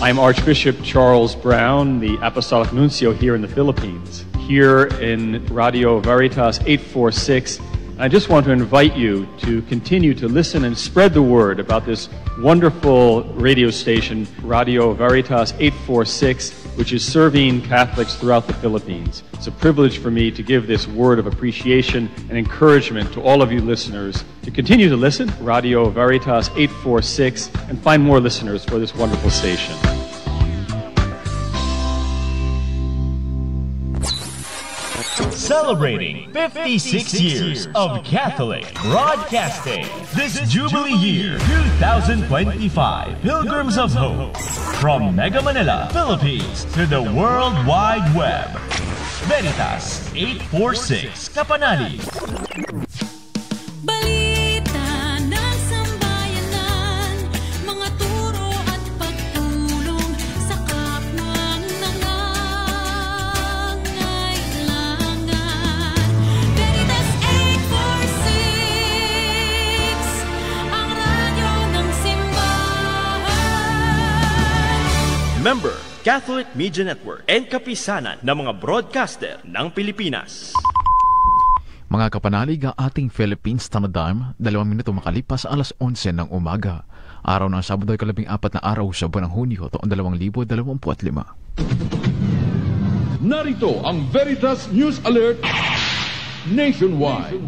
I'm Archbishop Charles Brown, the Apostolic Nuncio here in the Philippines, here in Radio Veritas 846. I just want to invite you to continue to listen and spread the word about this wonderful radio station, Radio Veritas 846, which is serving Catholics throughout the Philippines. It's a privilege for me to give this word of appreciation and encouragement to all of you listeners to continue to listen, Radio Veritas 846, and find more listeners for this wonderful station. Celebrating 56 years of Catholic Broadcasting. This Jubilee Year 2025 Pilgrims of Hope. From Mega Manila, Philippines to the World Wide Web. Veritas 846 Kapanali. Member, Catholic Media Network and kapisanan ng mga broadcaster ng Pilipinas. Mga kapanalig, ang ating Philippine Standard Time, 2 minuto makalipas alas 11 ng umaga. Araw ng Sabado ay 14 na araw sa buwan ng Hunyo, taon 2025. Narito ang Veritas News Alert Nationwide.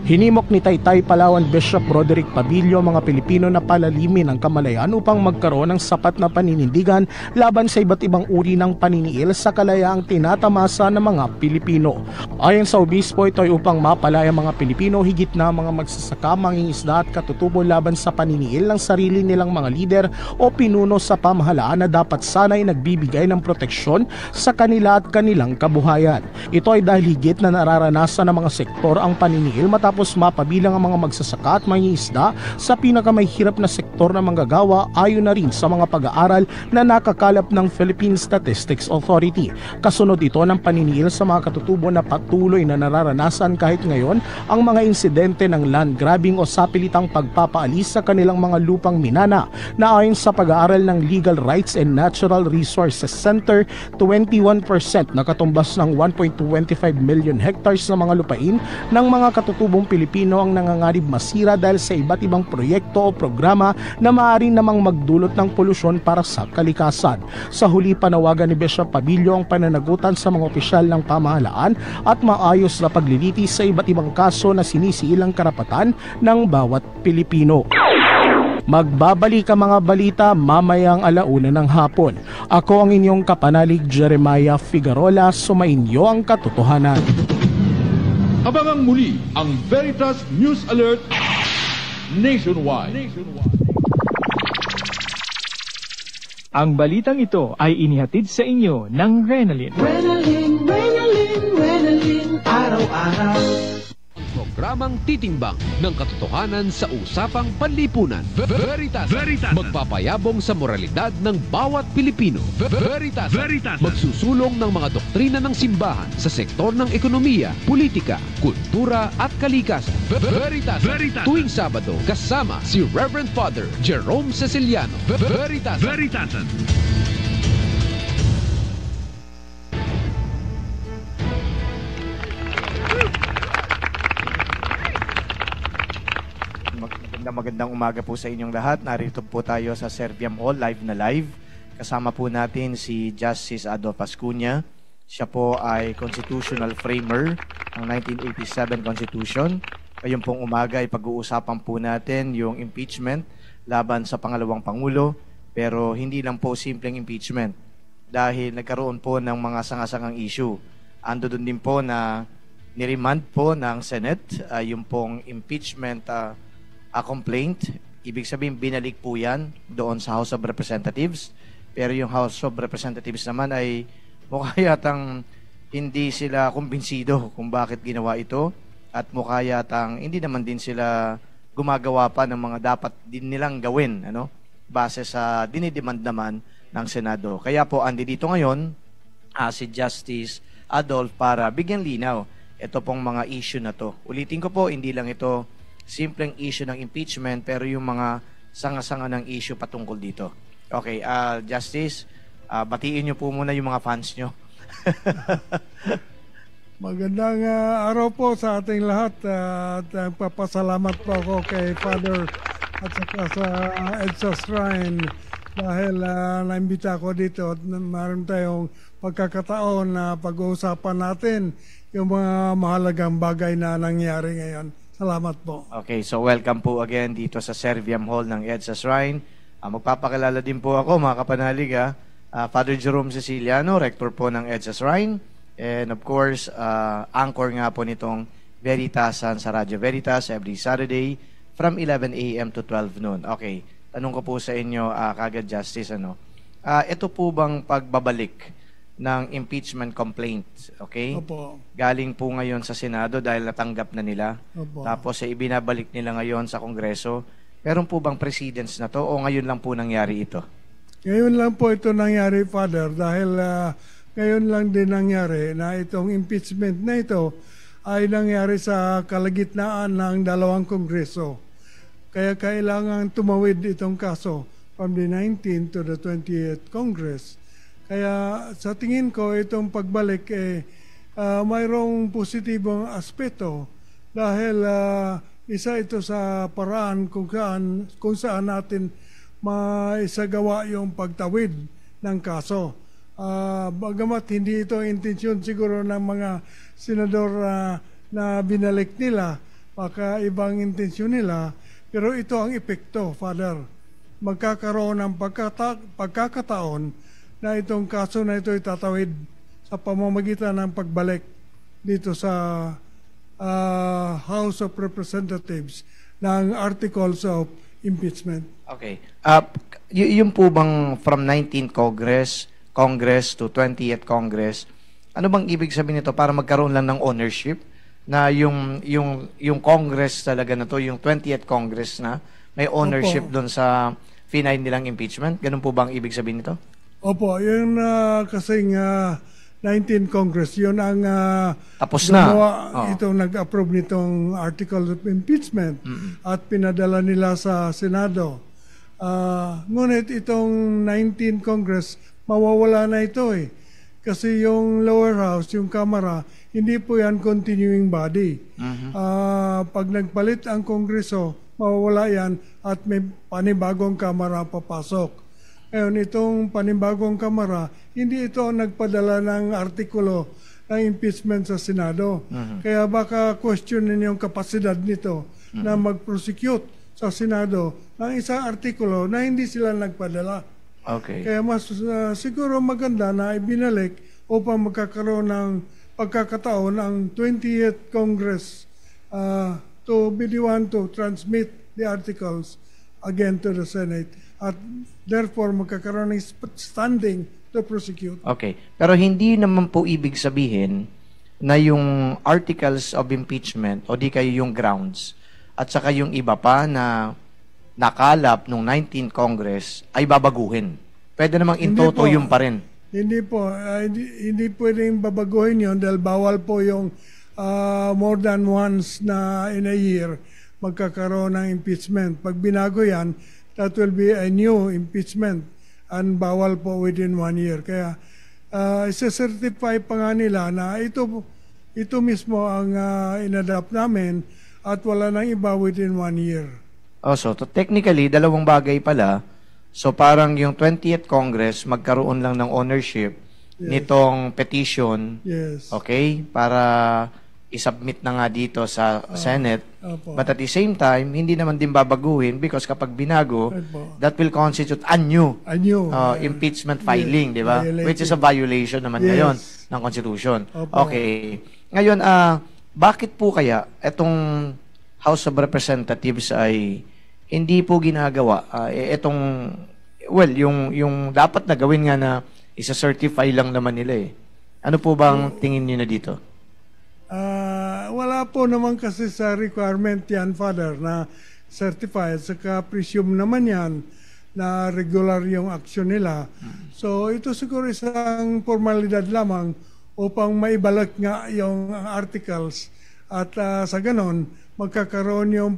Hinimok ni Taytay Palawan Bishop Roderick Pabilio mga Pilipino na palalimin ang kamalayan upang magkaroon ng sapat na paninindigan laban sa iba't ibang uri ng paniniil sa kalayaang tinatamasa ng mga Pilipino. Ayon sa obispo, ito ay upang mapalaya mga Pilipino, higit na mga magsasaka, mangingisda at katutubo laban sa paniniil ng sarili nilang mga lider o pinuno sa pamahalaan na dapat sana'y nagbibigay ng proteksyon sa kanila at kanilang kabuhayan. Ito ay dahil higit na nararanasan ng mga sektor ang paniniil matapos mapabilang ang mga magsasaka at mangingisda sa pinakamahirap na sektor na manggagawa ayon na rin sa mga pag-aaral na nakakalap ng Philippine Statistics Authority. Kasunod ito ng paniniil sa mga katutubo na patuloy na nararanasan kahit ngayon ang mga insidente ng land grabbing o sapilitang pagpapaalis sa kanilang mga lupang minana na ayon sa pag-aaral ng Legal Rights and Natural Resources Center, 21% na katumbas ng 1.25 million hectares na mga lupain ng mga katutubong Pilipino ang nanganganib masira dahil sa iba't ibang proyekto o programa na maaari namang magdulot ng polusyon para sa kalikasan. Sa huli, panawagan ni Bishop Pabilio ang pananagutan sa mga opisyal ng pamahalaan at maayos na paglilitis sa iba't ibang kaso na sinisiilang karapatan ng bawat Pilipino. Magbabalik ang mga balita mamayang 1:00 ng hapon. Ako ang inyong kapanalig Jeremiah Figarola, sumainyo ang katotohanan. Abangang muli ang Veritas News Alert Nationwide. Ang balitang ito ay inihatid sa inyo ng Renalyn. Renalyn, araw-araw. Programang titimbang ng katotohanan sa usapang panlipunan. Veritas. Magpapayabong sa moralidad ng bawat Pilipino. Veritas. Magsusulong ng mga doktrina ng simbahan sa sektor ng ekonomiya, politika, kultura at kalikasan. Veritas. Tuwing Sabado, kasama si Reverend Father Jerome Ceciliano. Veritas. Magandang umaga po sa inyong lahat. Narito po tayo sa Serviam Hall, live na live. Kasama po natin si Justice Adolf Ascuña. Siya po ay constitutional framer ng 1987 Constitution. Ngayong pong umaga ay pag-uusapan po natin yung impeachment laban sa pangalawang Pangulo. Pero hindi lang po simpleng impeachment dahil nagkaroon po ng mga sangasangang issue. Ando doon din po na niremand po ng Senate yung pong impeachment a complaint. Ibig sabihin, binalik po yan doon sa House of Representatives. Pero yung House of Representatives naman ay mukha yatang hindi sila kumbinsido kung bakit ginawa ito. At mukha yatang hindi naman din sila gumagawa pa ng mga dapat din nilang gawin, base sa dinidemand naman ng Senado. Kaya po, andi dito ngayon si Justice Adolf para bigyan linaw ito pong mga issue na to. Ulitin ko po, hindi lang ito simpleng issue ng impeachment, pero yung mga sanga-sanga ng issue patungkol dito. Okay, Justice, batiin niyo po muna yung mga fans niyo. Magandang araw po sa ating lahat at papasalamat po ako kay Father at saka sa EDSA Shrine dahil naimbita ko dito at meron tayong pagkakataon na pag-uusapan natin yung mga mahalagang bagay na nangyari ngayon. Salamat po. Okay, so welcome po again dito sa Serviam Hall ng EDSA Shrine. Magpapakilala din po ako mga kapanalig, Father Jerome Ceciliano, Rector po ng EDSA Shrine. And of course, anchor nga po nitong Veritasan sa Radyo Veritas every Saturday from 11 a.m. to 12 noon. Okay, tanong ko po sa inyo, kagad Justice, ito po bang pagbabalik ng impeachment complaint, okay? Opo. Galing po ngayon sa Senado dahil natanggap na nila. Opo. Tapos ibinabalik nila ngayon sa Kongreso. Meron po bang precedence na to o ngayon lang po nangyari ito? Ngayon lang po ito nangyari, Father, dahil ngayon lang din nangyari na itong impeachment na ito ay nangyari sa kalagitnaan ng dalawang kongreso. Kaya kailangan tumawid itong kaso from the 19th to the 20th Congress. Kaya sa tingin ko itong pagbalik mayroong positibong aspeto dahil isa ito sa paraan kung saan natin maisagawa yung pagtawid ng kaso. Bagamat hindi ito intensyon siguro ng mga senador na binalik nila, baka ibang intensyon nila, pero ito ang epekto, Father. Magkakaroon ng pagkakataon na itong kaso na ito itatawid sa pamamagitan ng pagbalik dito sa House of Representatives ng Articles of Impeachment. Okay. Yung po bang from 19th Congress to 20th Congress, ano bang ibig sabihin nito para magkaroon lang ng ownership na yung Congress talaga na to, yung 20th Congress na may ownership doon sa final nilang impeachment? Ganun po bang ibig sabihin nito? Opo, yun kasing 19th Congress, yun ang tapos na. Itong nag-approve nitong Article of Impeachment at pinadala nila sa Senado. Ngunit itong 19th Congress, mawawala na ito Kasi yung lower house, yung Kamara, hindi po yan continuing body. Pag nagpalit ang Kongreso, mawawala yan at may panibagong Kamara papasok. Ngayon, itong panibagong Kamara, hindi ito nagpadala ng artikulo ng impeachment sa Senado. Kaya baka questionin yung kapasidad nito na mag-prosecute sa Senado ng isang artikulo na hindi sila nagpadala. Okay. Kaya mas siguro maganda na ibinalik upang magkakaroon ng pagkakataon ang 20th Congress to be the one to transmit the articles again to the Senate at therefore magkakaroon ng standing to prosecute. Okay. Pero hindi naman po ibig sabihin na yung articles of impeachment o di kayo yung grounds at saka yung iba pa na nakalap nung 19th Congress ay babaguhin. Pwede namang in toto yung pa rin. Hindi po. Hindi pwedeng babaguhin yun dahil bawal po yung more than once na in a year magkakaroon ng impeachment. Pag binago yan, that will be a new impeachment and bawal po within 1 year. Kaya isa-certify pa nga nila na ito mismo ang inadapt namin at wala nang iba within 1 year. So technically, dalawang bagay pala. So parang yung 20th Congress magkaroon lang ng ownership nitong petition. Yes. Okay? Para isubmit na nga dito sa Senate. But at the same time, hindi naman din babaguhin because kapag binago, that will constitute a new impeachment filing, di ba? Which is a violation naman ngayon ng Constitution. Okay. Ngayon, bakit po kaya itong House of Representatives ay hindi po ginagawa yung dapat na gawin nga na isa-certify lang naman nila Ano po bang tingin niyo na dito? Wala po naman kasi sa requirement yan, Father, na certified. Saka presume naman yan na regular yung action nila. So ito siguro isang formalidad lamang upang maibalik nga yung articles at sa ganon magkakaroon yung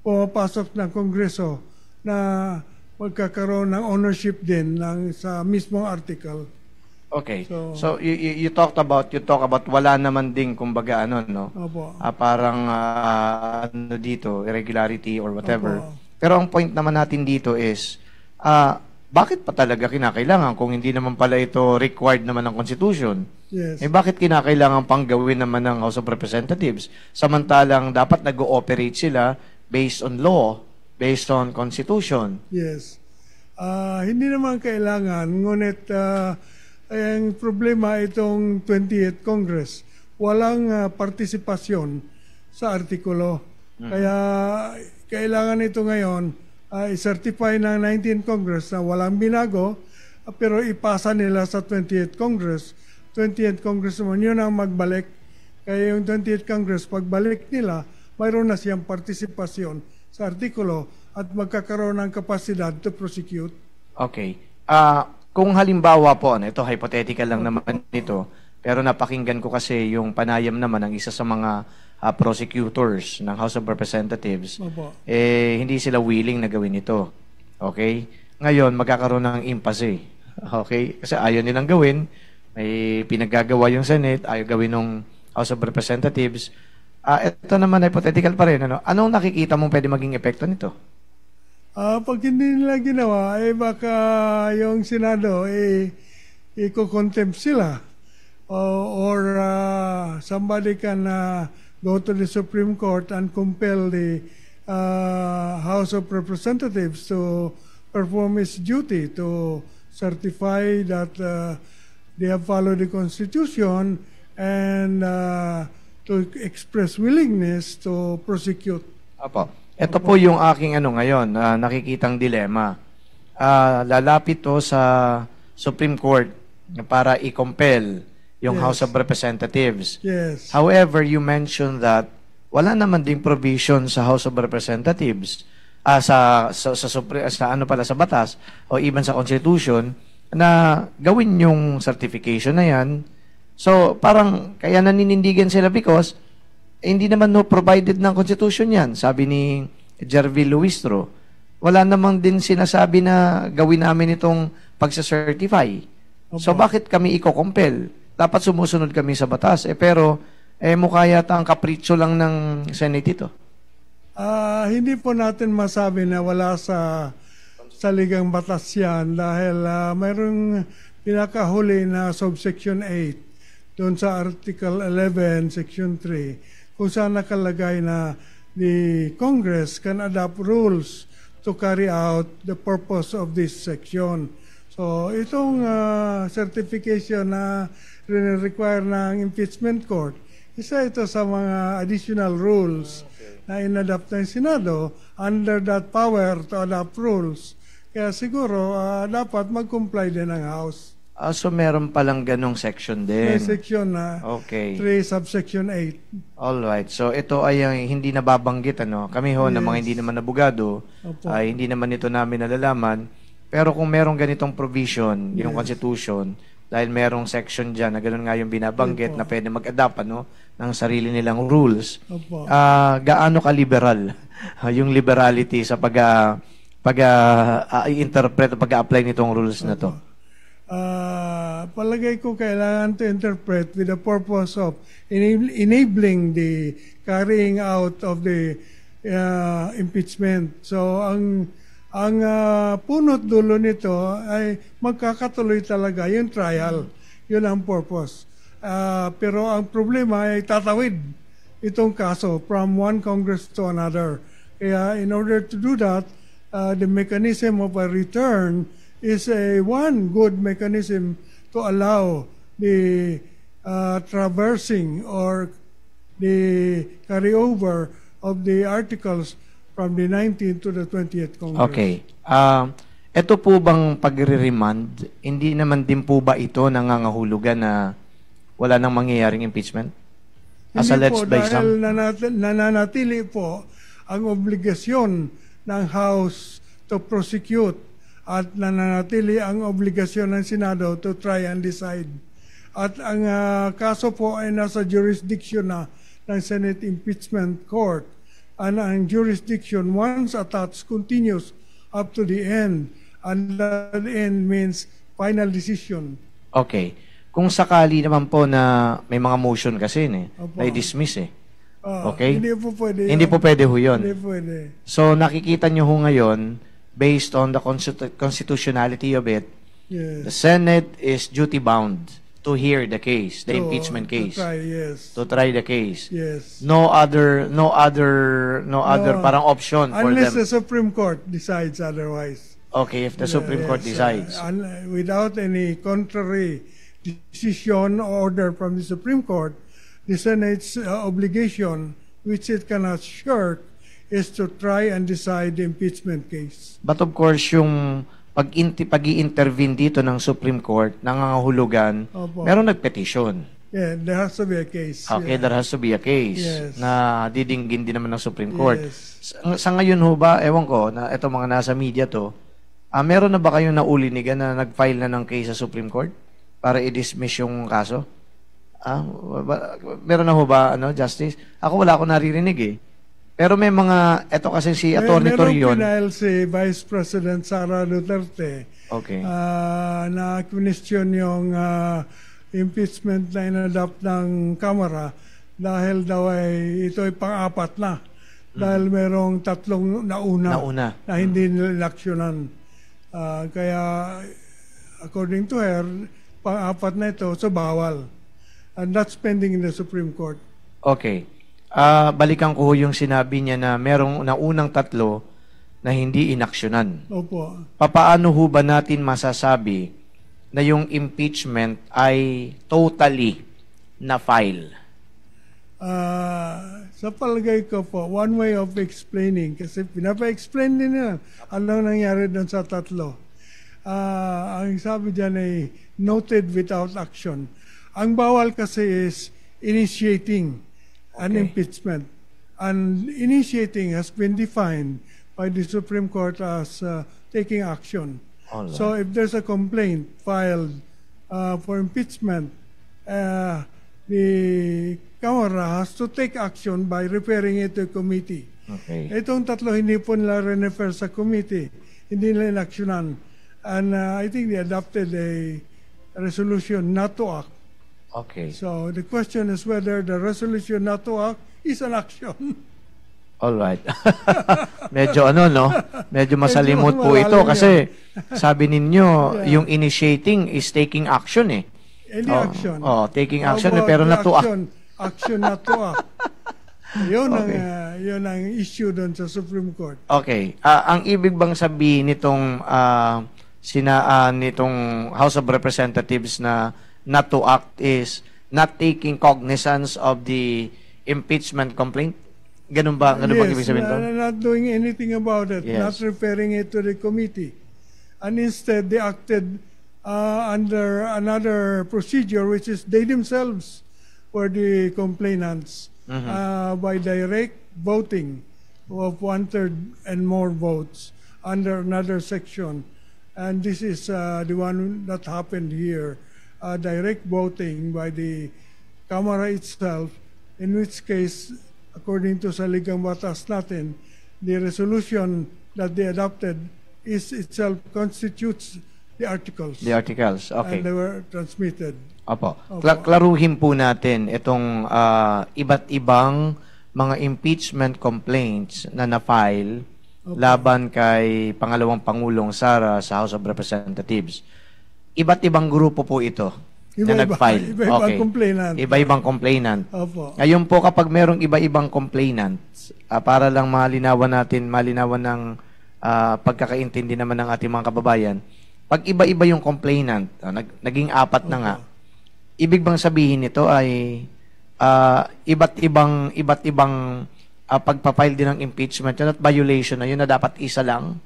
pumapasok ng Kongreso na magkakaroon ng ownership din sa mismong article. Okay. So you talk about wala naman ding kumbaga no? Opo. Parang ano dito, irregularity or whatever. Opo. Pero ang point naman natin dito is bakit pa talaga kinakailangan kung hindi naman pala ito required naman ng Constitution? Yes. Bakit kinakailangan pang gawin naman ng House of Representatives? Samantalang dapat nag-ooperate sila based on law, based on Constitution. Yes. Hindi naman kailangan, ngunit ang problema itong 28th Congress, walang partisipasyon sa artikulo. Kaya kailangan ito ngayon i-certify ng 19th Congress na walang binago, pero ipasa nila sa 28th Congress. 28th Congress naman yun ang magbalik. Kaya yung 28th Congress, pagbalik nila, mayroon na siyang partisipasyon sa artikulo at magkakaroon ng kapasidad to prosecute. Okay. Kung halimbawa po, ito hypothetical lang naman ito, pero napakinggan ko kasi yung panayam naman ng isa sa mga prosecutors ng House of Representatives, hindi sila willing na gawin ito. Okay? Ngayon, magkakaroon ng impasse. Okay? Kasi ayaw nilang gawin, may pinaggagawa yung Senate, ayaw gawin ng House of Representatives. Ito naman hypothetical pa rin. Anong nakikita mong pwede maging epekto nito? Pag hindi nila ginawa, baka yung Senado, i-contempt sila. Or somebody can go to the Supreme Court and compel the House of Representatives to perform its duty to certify that they have followed the Constitution and to express willingness to prosecute. Apo. Ito po yung aking ngayon, nakikitang dilema. Lalapit to sa Supreme Court para i-compel yung House of Representatives. Yes. However, you mentioned that wala naman ding provision sa House of Representatives sa batas o even sa Constitution na gawin yung certification na yan. So, parang kaya naninindigan sila because hindi naman provided ng Constitution yan. Sabi ni Jervil Luistro, wala namang din sinasabi na gawin namin itong pagsa-certify. So, bakit kami i-compel? Dapat sumusunod kami sa batas. Pero, mukha yata ang kapritsyo lang ng Senate ito. Hindi po natin masabi na wala sa ligang batas yan dahil mayroong pinakahuli na subsection 8 doon sa Article 11, Section 3 kung saan nakalagay na the Congress can adopt rules to carry out the purpose of this section. So, itong certification na require ng impeachment court, isa ito sa mga additional rules na inadapt ng Senado under that power to adopt rules. Kaya siguro, dapat mag-comply din ng House. So, meron palang ganong section din. May section na 3 subsection 8. Alright. So, ito ay hindi nababanggit. Kami na mga hindi naman abogado, hindi naman ito namin nalalaman. Pero kung merong ganitong provision, yung Constitution, dahil merong section dyan na gano'n nga yung binabanggit na pwede mag-adapt ng sarili nilang rules, gaano ka-liberal yung liberality sa pag-interpret o pag-apply nitong rules na to? Palagay ko kailangan to interpret with the purpose of enabling the carrying out of the impeachment. So, ang punot dulo nito ay magkakatuloy talaga yung trial. Yun ang purpose. Pero ang problema ay tatawid itong kaso from one Congress to another. Kaya in order to do that, the mechanism of a return is one good mechanism to allow the traversing or the carryover of the articles from the 19th to the 20th Congress. Okay. Ito po bang pagre-remand, hindi naman din po ba ito nangangahulugan na wala nang mangyayaring impeachment? As alleged by some? Nananatili po ang obligasyon ng House to prosecute at nananatili ang obligasyon ng Senado to try and decide. At ang kaso po ay nasa jurisdiction na ng Senate Impeachment Court. And ang jurisdiction, once attached, continues up to the end. And the end means final decision. Okay. Kung sakali naman po na may mga motion kasi na i-dismiss okay? Hindi po pwede. Hindi po pwede ho yun. Hindi pwede. So nakikita nyo ho ngayon, based on the constitutionality of it, Yes. the Senate is duty-bound to hear the case, the impeachment case. To try, yes. To try the case. Yes. No other parang option for unless them. the Supreme Court decides otherwise. Okay, if the Supreme Court decides. Without any contrary decision or order from the Supreme Court, the Senate's obligation, which it cannot shirk, is to try and decide the impeachment case. But of course, yung pag-i-intervene dito ng Supreme Court, nangangahulugan, meron nag-petition. Yeah, there has to be a case. Okay, there has to be a case na didinggin din naman ng Supreme Court. Yes. Sa ngayon ho ba, ewan ko, na ito mga nasa media to, meron na ba kayong naulinigan na nag-file na ng case sa Supreme Court para i-dismiss yung kaso? Meron na ho ba, Justice? Ako wala akong naririnig Pero may mga, eto kasi si Atty. Torion. Meron si Vice President Sara Duterte. Okay. Na question yung impeachment na inadopt ng Kamara dahil daw ito ay pang-apat na. Dahil merong tatlong nauna. Na hindi nilaksyonan. Kaya, according to her, pang-apat na ito, so bawal. And that's pending in the Supreme Court. Okay. Balikan ko yung sinabi niya na merong naunang tatlo na hindi inaksyonan. Opo. Papaano ho ba natin masasabi na yung impeachment ay totally na-file? Sa palagay ko po, one way of explaining, kasi pinapa-explain din nila anong nangyari doon sa tatlo. Ang sabi dyan ay noted without action. Ang bawal kasi is initiating an impeachment. And initiating has been defined by the Supreme Court as taking action. Right. So if there's a complaint filed for impeachment, the Kamara has to take action by referring it to a committee. Okay. Itong tatlo hindi po nila refer sa committee. Hindi nila inaksyonan. And I think they adopted a resolution not to act. Okay. So the question is whether the resolution not to act is an action. All right. Medyo Medyo masalimot po ito kasi sabi ninyo yung initiating is taking action Any action. Taking action pero not to act. Action not to act. Yun ang issue doon sa Supreme Court. Okay. Ang ibig bang sabihin nitong nitong House of Representatives na not to act is not taking cognizance of the impeachment complaint? Ganun ba? Ganun bang ibig sabihin doon? Not doing anything about it. Yes. Not referring it to the committee. And instead, they acted under another procedure, which is they themselves were the complainants by direct voting of 1/3 and more votes under another section. And this is the one that happened here, direct voting by the Kamara itself, in which case, according to Saligang Batas natin, the resolution that they adopted itself constitutes the articles. The articles, okay. And they were transmitted. Opo. Klaruhin po natin itong iba't ibang mga impeachment complaints na na-file laban kay pangalawang Pangulong Sara sa House of Representatives. Iba't ibang grupo po ito na nag-file. Iba-ibang complainant. Iba-ibang complainant. Opo. Ngayon po kapag merong iba-ibang complainant, para lang malinawan ng pagkakaintindi naman ng ating mga kababayan, pag iba-iba yung complainant, naging apat na nga, ibig bang sabihin nito ay iba't ibang pagpa-file din ng impeachment yun at violation na yun na dapat isa lang?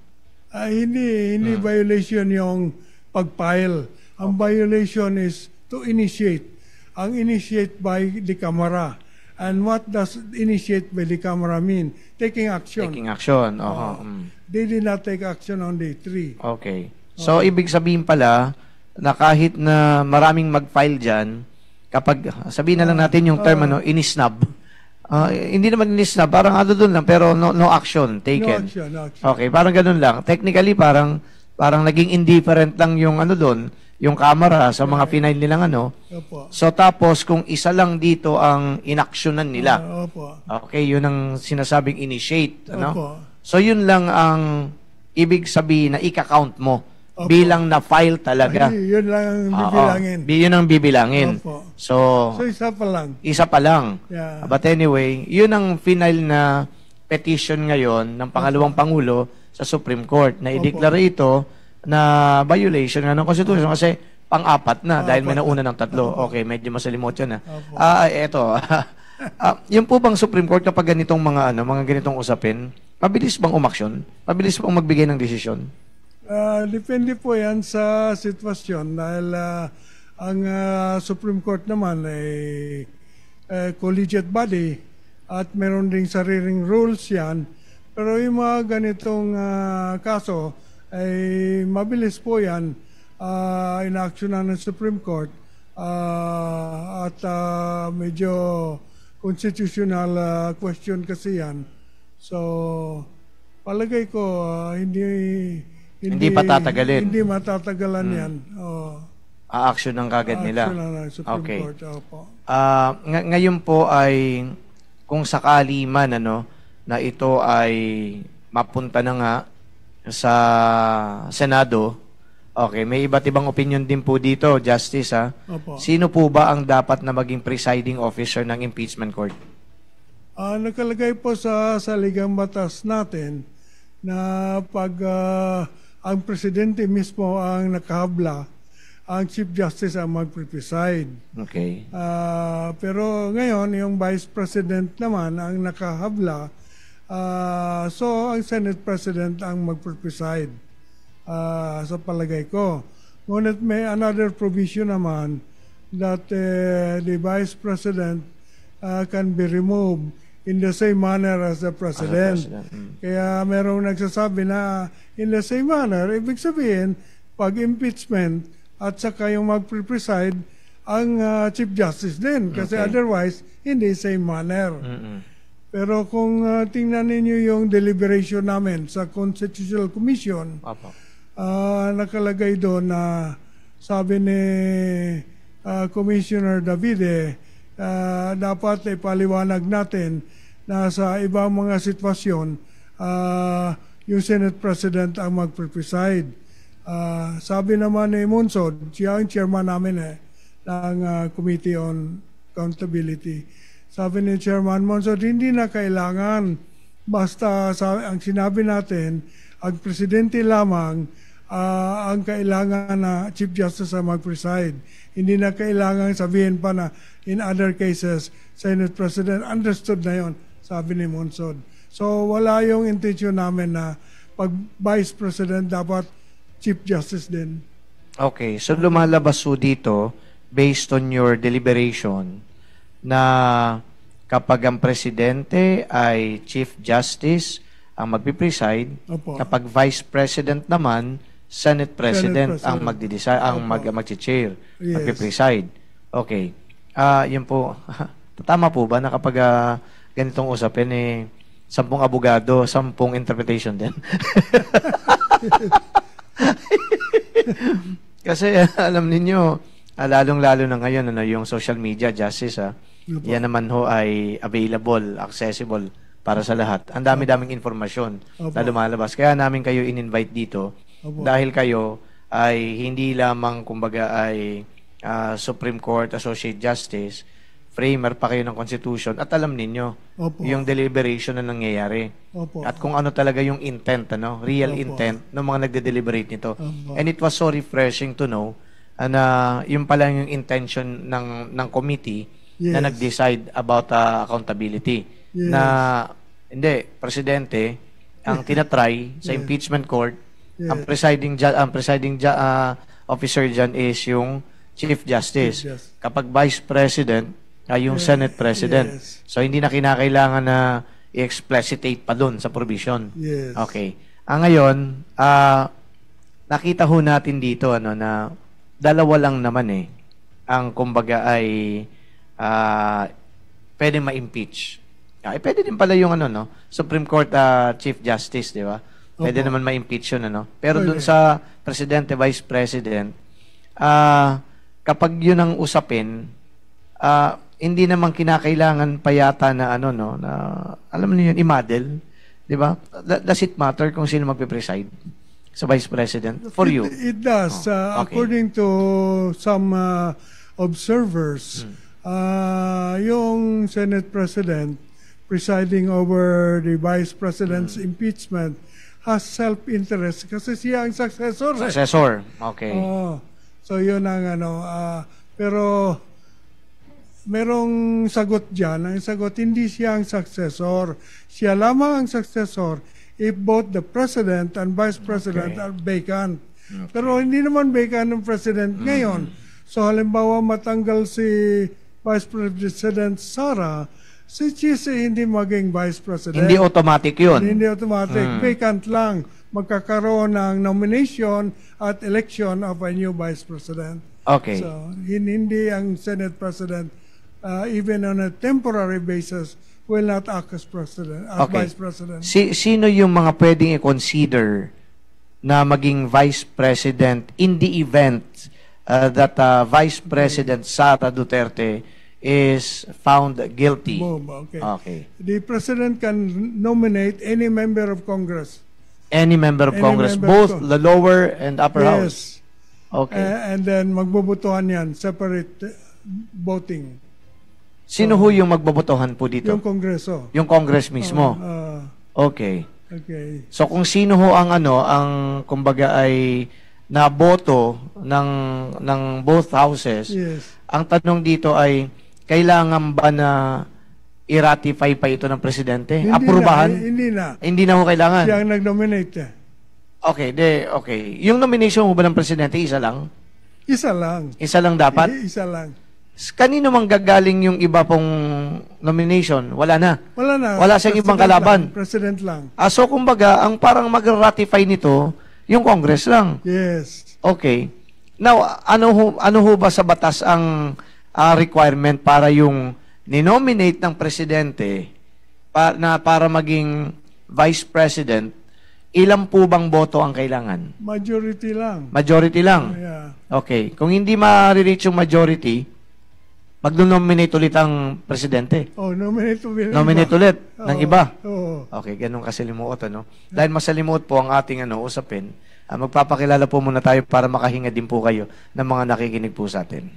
Hindi violation yung pag-file. Ang violation is to initiate. Ang initiate by the Kamara. And what does initiate by the Kamara mean? Taking action. Taking action. They did not take action on day 3. Okay. So, ibig sabihin pala na kahit na maraming mag-file dyan, kapag, sabihin na lang natin yung term, inisnab, Hindi naman inis na, parang doon lang, pero no action taken. No action. Okay, parang ganun lang. Technically, parang naging indifferent lang yung doon, yung camera sa mga final nilang Opo. So, tapos, kung isa lang dito ang inaksyonan nila. Opo. Okay, yun ang sinasabing initiate. Opo. So, yun lang ang ibig sabihin na ika-count mo. Opo. Bilang na-file talaga. Yun lang ang bibilangin. Yun ang bibilangin. Opo. So, isa pa lang. Isa pa lang. Yeah. But anyway, yun ang final na petition ngayon ng pangalawang Pangulo sa Supreme Court na ideklara ito na violation nga ng Constitution kasi pang-apat na dahil may nauna ng 3. Okay, medyo masalimot yun. Eto. Yung po bang Supreme Court kapag ganitong mga ganitong usapin, mabilis bang umaksyon? Mabilis bang magbigay ng desisyon? Depende po yan sa sitwasyon dahil ang Supreme Court naman ay collegiate body at meron ding sariling rules yan. Pero yung mga ganitong kaso ay mabilis po yan inaksyonan ng Supreme Court at medyo constitutional question kasi yan. So, palagay ko hindi patatagalin. Hindi matatagalan yan. A-action ng kagad nila. Action ng Supreme Okay. Court. Opo. Ngayon po ay kung sakali man na ito ay mapunta na nga sa Senado, okay, may iba't ibang opinion din po dito, Justice. Opo. Sino po ba ang dapat na maging presiding officer ng impeachment court? Nakalagay po sa saligang batas natin na pag ang presidente mismo ang nakahabla, ang Chief Justice ang magpreside. Okay. Pero ngayon, yung Vice President naman ang nakahabla, so ang Senate President ang magpreside sa palagay ko. Ngunit may another provision naman that the Vice President can be removed in the same manner as the President. Kaya merong nagsasabi na in the same manner, ibig sabihin, pag impeachment at saka yung magpreside ang Chief Justice din. Kasi otherwise, hindi same manner. Pero kung tingnan ninyo yung deliberation namin sa Constitutional Commission, nakalagay doon na sabi ni Commissioner Davide, dapat ipaliwanag natin na sa ibang mga sitwasyon, yung Senate President ang magpreside. Sabi naman ni Monsod, siya ang chairman namin ng Committee on Accountability. Sabi ni Chairman Monsod, hindi na kailangan, basta ang sinabi natin, ang presidente lamang ang kailangan na Chief Justice ang mag-preside. Hindi na kailangan sabihin pa na in other cases, Senate President, understood na yon, sabi ni Monsod. So wala yung intention namin na pag Vice President dapat Chief Justice din. Okay, so lumalabas po dito, based on your deliberation, na kapag ang Presidente ay Chief Justice ang magpipreside, kapag Vice President naman, Senate President ang magdi-decide, ang mag-chair, magpipreside. Okay. Yun po. Tama po ba na kapag ganitong usapin 10 abogado, 10 interpretation din? Kasi alam ninyo, lalong-lalo na ngayon yung social media, Justice, yan naman ho ay available, accessible para sa lahat. Ang dami-daming informasyon na lumalabas. Kaya namin kayo in-invite dito dahil kayo ay hindi lamang kumbaga ay Supreme Court Associate Justice, framer pa kayo ng Constitution at alam ninyo yung deliberation na nangyayari. At kung ano talaga yung intent, real intent ng mga nagde-deliberate nito. And it was so refreshing to know na yung pala yung intention ng committee na nag-decide about accountability. Na hindi, presidente ang tinatry sa impeachment court, ang presiding officer dyan is yung Chief Justice. Kapag Vice President, yung Senate President. So, hindi na kinakailangan na i-explicitate pa dun sa provision. Okay. Ngayon, nakita ho natin dito na dalawa lang naman ang kumbaga ay pwede ma-impeach Ay, pwede din pala yung Supreme Court Chief Justice, di ba? Pwede naman ma-impeach yun, Pero dun sa Presidente, Vice President, kapag yun ang usapin, hindi naman kinakailangan pa yata na na alam niyo yun, i-model, di ba? Does it matter kung sino magpe-preside sa Vice President for you? It does. Okay. According to some observers, yung Senate President presiding over the Vice President's impeachment has self-interest kasi siya ang successor. Successor, okay. So yun ang pero merong sagot dyan. Ang sagot, hindi siya ang successor. Siya lamang ang successor if both the President and Vice President are vacant. Pero hindi naman vacant ng President ngayon. So halimbawa matanggal si Vice President Sara, si Chise hindi maging Vice President. Hindi automatic yun. Hindi automatic. Vacant lang. Magkakaroon ng nomination at election of a new Vice President. Okay. So, hindi ang Senate President, even on a temporary basis, will not act as President, as Vice President. Sino yung mga pwedeng i-consider na maging Vice President in the event that Vice President Sara Duterte is found guilty? Okay. The President can nominate any member of Congress. Any member of Congress, both the lower and upper house? Okay. And then magbobotohan yan, separate voting. Sino ho yung magbobotohan po dito? Yung Kongreso. Yung Congress mismo? Okay. So kung sino ho ang kumbaga ay naboto ng both houses, ang tanong dito ay, kailangan ba na i-ratify pa ito ng Presidente? Aprubahan? Hindi na ho kailangan. Siya ang nag-nominate. Okay. Yung nomination mo ba ng Presidente, isa lang? Isa lang. Isa lang dapat? Isa lang. Kanino mang gagaling yung iba pong nomination? Wala na. Wala siyang ibang kalaban. President lang. So kumbaga, ang parang mag-ratify nito, yung Congress lang. Yes. Okay. Now, ano ho ba sa batas ang requirement para yung ninominate ng Presidente para maging Vice President, ilan po bang boto ang kailangan? Majority lang. Majority lang? Yeah. Okay. Kung hindi ma-reach yung majority, mag-nominate ulit ang Presidente. Nominate ulit. Nominate ulit ng iba. Okay, ganun kasalimuot, Dahil masalimuot po ang ating usapin, magpapakilala po muna tayo para makahinga din po kayo ng mga nakikinig po sa atin.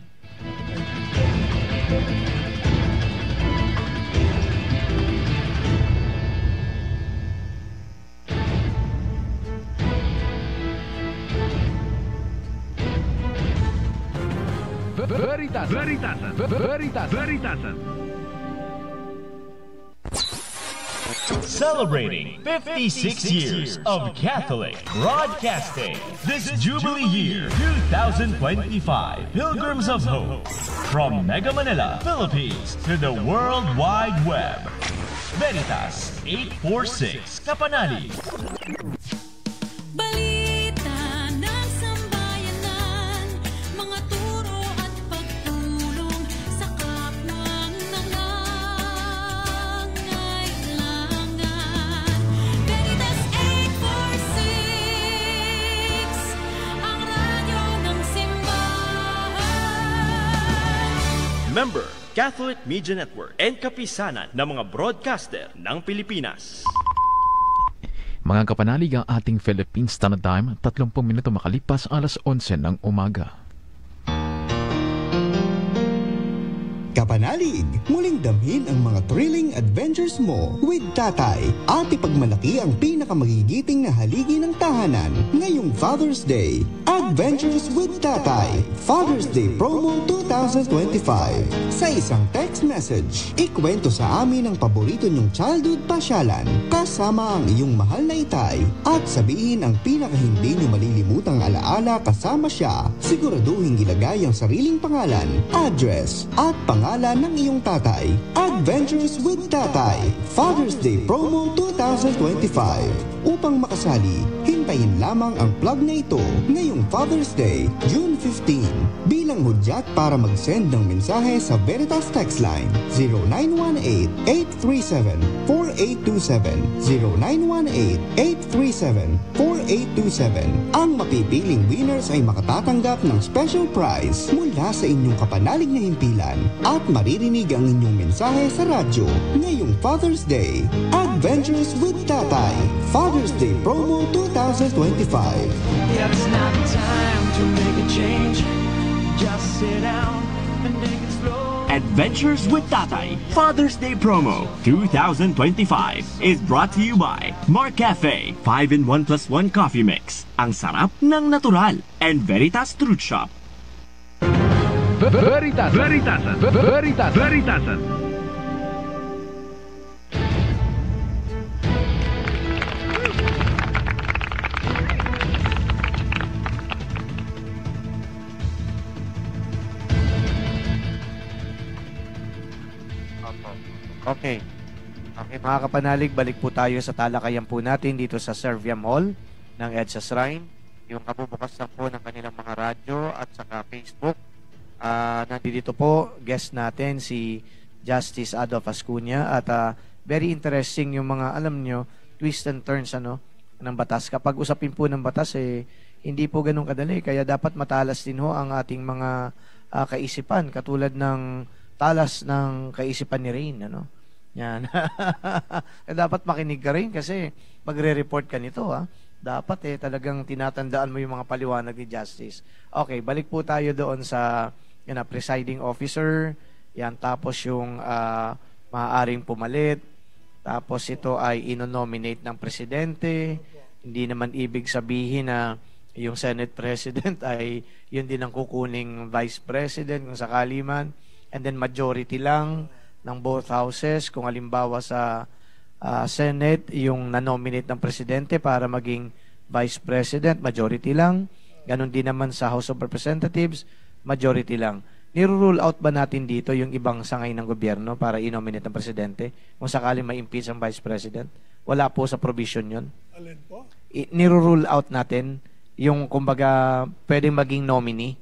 Veritasan. Celebrating 56 years of Catholic Broadcasting. This Jubilee Year 2025 Pilgrims of Hope. From Mega Manila, Philippines to the World Wide Web. Veritas 846 Kapanali. Member, Catholic Media Network and kapisanan ng mga broadcaster ng Pilipinas. Mga kapanalig, ang ating Philippine Standard Time, 30 minuto makalipas alas 11 ng umaga. Kapanalig, muling damhin ang mga thrilling adventures mo with Tatay at ipagmalaki ang pinakamagigiting na haligi ng tahanan ngayong Father's Day. Adventures with Tatay Father's Day Promo 2025. Sa isang text message, ikwento sa amin ang paborito niyong childhood pasyalan kasama ang iyong mahal na itay at sabihin ang pinakahindi niyo malilimutang alaala kasama siya. Siguraduhin ilagay ang sariling pangalan, address at pangalan ng iyong tatay. Adventures with Tatay Father's Day Promo 2025. Upang makasali, hintayin lamang ang plug na ito ngayong Father's Day, June 15. Bilang hudya Humadyak para mag-send ng mensahe sa Veritas text line 0918-837-4827 0918-837-4827. Ang mapipiling winners ay makatatanggap ng special prize mula sa inyong kapanalig na himpilan at maririnig ang inyong mensahe sa radyo ngayong Father's Day. Adventures with Tatay Father's Day Promo 2025. Yeah, it's not time to make a change. Just sit down and take it slow. Adventures with Tatay Father's Day Promo 2025 is brought to you by Mark Cafe 5-in-1+1 Coffee Mix. Ang sarap ng natural. And Veritas Truth Shop. Veritasan. Okay. Okay, mga kapanalig, balik po tayo sa talakayan po natin dito sa Serviam Hall ng EDSA Shrine. Yung kabubukas lang po ng kanilang mga radyo at saka Facebook. Nandito po, guest natin si Justice Adolf Ascuña at very interesting yung mga, alam nyo, twist and turns ng batas. Kapag usapin po ng batas, hindi po ganun kadali. Kaya dapat matalas din ho ang ating mga kaisipan, katulad ng talas ng kaisipan ni Rain, Yan. Dapat makinig ka rin kasi magre-report ka nito, Dapat talagang tinatandaan mo yung mga paliwanag ni Justice. Okay, balik po tayo doon sa presiding officer. Yan, tapos yung maaaring pumalit. Tapos ito ay ino-nominate ng presidente. Hindi naman ibig sabihin na yung Senate President ay yun din ang kukuning Vice President kung sakali man. And then majority lang ng both houses. Kung halimbawa sa Senate, yung na-nominate ng presidente para maging Vice President, majority lang. Ganon din naman sa House of Representatives, majority lang. Niro-rule out ba natin dito yung ibang sangay ng gobyerno para i-nominate ng presidente kung sakaling may impeach ang Vice President? Wala po sa provision yun. Alin po? Niro-rule out natin yung kumbaga pwedeng maging nominee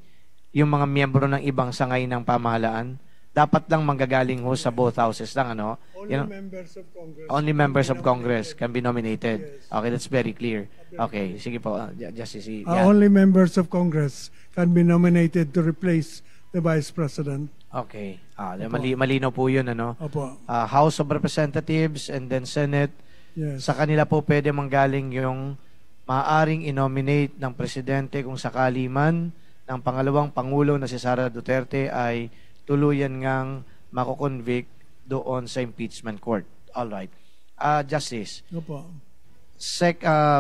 yung mga miyembro ng ibang sangay ng pamahalaan. Dapat lang manggagaling ho sa both houses lang, Members of Congress. Only members of Congress can be nominated. Okay, that's very clear. Okay, sige po, Justice. Only members of Congress can be nominated to replace the Vice President. Okay. Malinaw po yun, Opo. House of Representatives and then Senate. Yes. Sa kanila po pwede manggaling yung maaaring inominate ng presidente kung sakali man ng pangalawang Pangulo na si Sara Duterte ay tuluyan ngang mako-convict doon sa impeachment court. All right. Justice. Opo.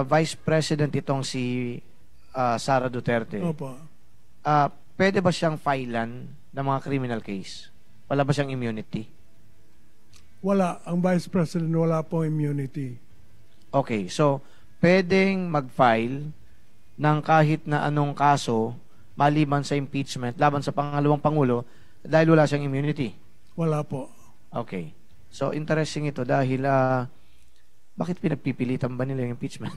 Vice President itong si Sara Duterte. Opo. Pwede ba siyang filean ng mga criminal case? Wala ba siyang immunity? Wala. Ang Vice President wala pong immunity. Okay. So, pwedeng mag-file ng kahit na anong kaso maliban sa impeachment laban sa pangalawang Pangulo dahil wala siyang immunity? Wala po. Okay. So, interesting ito dahil bakit pinagpipilitan ba nila yung impeachment?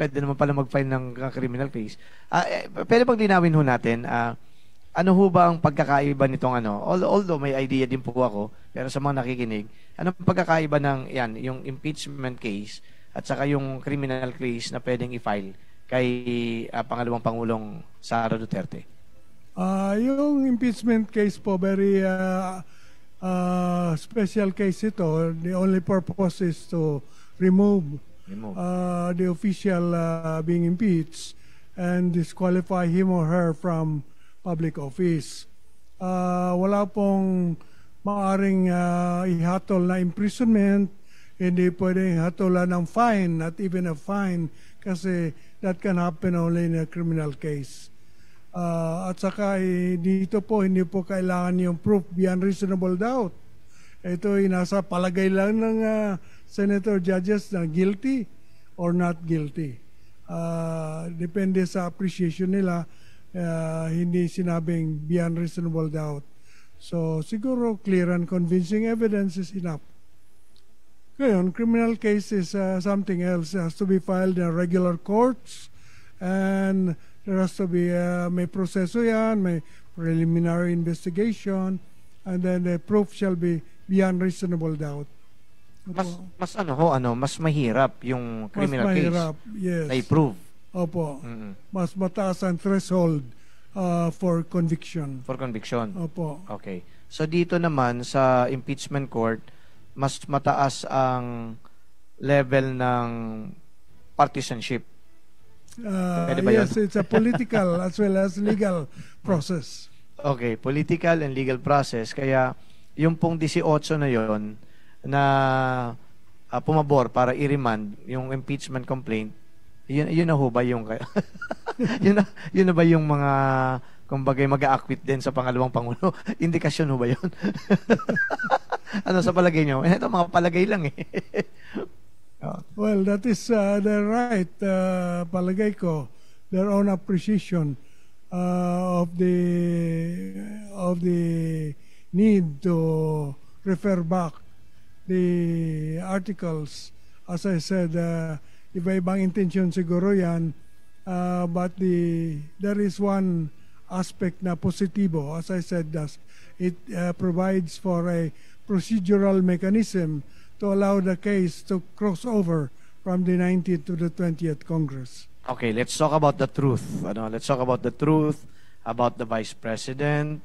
Pwede naman pala mag-file ng criminal case. Pwede bang linawin ho natin, ano ho ba ang pagkakaiba nitong although may idea din po ako, pero sa mga nakikinig, anong pagkakaiba ng yung impeachment case at saka yung criminal case na pwedeng i-file kay pangalawang Pangulong Sara Duterte? Yung impeachment case po, very special case ito. The only purpose is to remove the official being impeached and disqualify him or her from public office. Wala pong maaring ihatol na imprisonment, hindi pwedeng ihatolan ng fine, not even a fine, kasi that can happen only in a criminal case. At saka dito po, hindi po kailangan yung proof beyond reasonable doubt. Ito ay nasa palagay lang ng senator judges na guilty or not guilty. Depende sa appreciation nila, hindi sinabing beyond reasonable doubt. So siguro clear and convincing evidence is enough. Ngayon, criminal case is something else. It has to be filed in regular courts and There has to be, may proseso yan, may preliminary investigation, and then the proof shall be beyond reasonable doubt. Mas mahirap yung criminal mas mahirap, case yes. na i-prove. Opo. Mas mataas ang threshold for conviction. For conviction. Opo. Okay. So dito naman sa impeachment court, mas mataas ang level ng partisanship. Yes, it's a political as well as legal process. Okay, political and legal process. Kaya yung pong 18 na yon na pumabor para i-remand yung impeachment complaint, yun na ho ba yung yun na ba yung mga kumbaga mag-a-acquit din sa pangalawang pangulo? Indikasyon ho ba yun? Ano sa palagay nyo? Ito mga palagay lang eh. Well, that is their right, palagay ko, their own appreciation of the need to refer back the articles. As I said, iba-ibang intention siguro yan, but there is one aspect na positibo. As I said, it provides for a procedural mechanism to allow the case to cross over from the 19th to the 20th Congress. Okay, let's talk about the truth. Let's talk about the truth about the Vice President.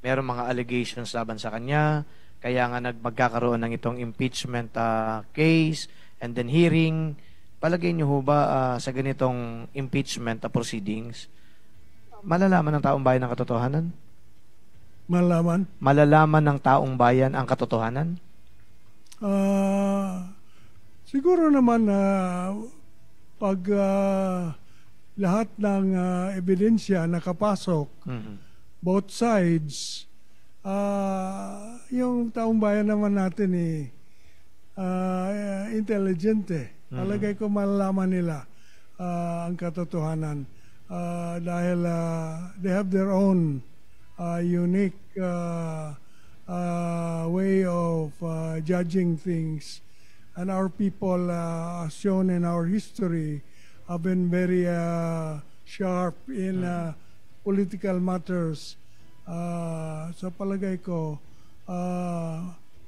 Meron mga allegations laban sa kanya, kaya nga magkakaroon ng itong impeachment case and then hearing. Palagay niyo ho ba sa ganitong impeachment proceedings, malalaman ng taong bayan ang katotohanan? Malalaman ng taong bayan ang katotohanan? Siguro naman pag lahat ng ebidensya nakapasok, both sides, yung taong bayan naman natin intelligent Palagay ko malalaman nila ang katotohanan dahil they have their own unique way of judging things, and our people, as shown in our history, have been very sharp in political matters. Sa palagay ko,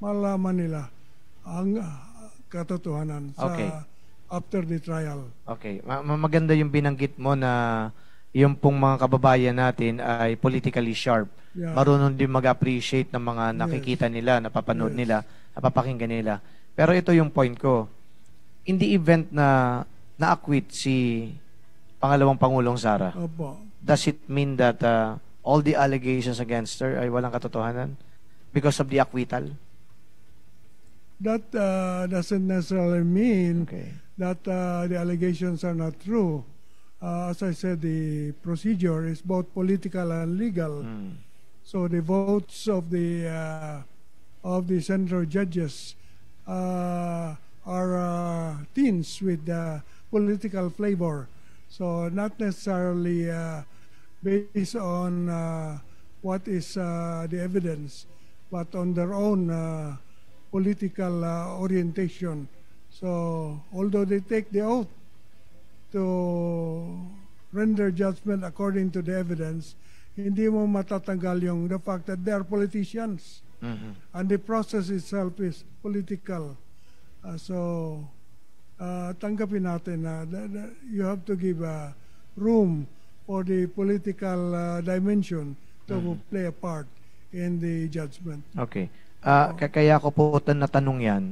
malalaman nila ang katotohanan after the trial. Okay. Maganda yung binanggit mo na yung pong mga kababayan natin ay politically sharp. Yeah. Marunong din mag-appreciate ng mga nakikita nila, napapanood nila, napapakinggan nila. Pero ito yung point ko. In the event na na-acquit si pangalawang Pangulong Sara, does it mean that all the allegations against her ay walang katotohanan because of the acquittal? That doesn't necessarily mean that the allegations are not true. As I said, the procedure is both political and legal. So the votes of the central judges are tinged with political flavor. So not necessarily based on what is the evidence, but on their own political orientation. So although they take the oath to render judgment according to the evidence, hindi mo matatanggal the fact that they are politicians. And the process itself is political. So tanggapin natin na you have to give room for the political dimension to play a part in the judgment. Okay. Kaya ko po natanong yan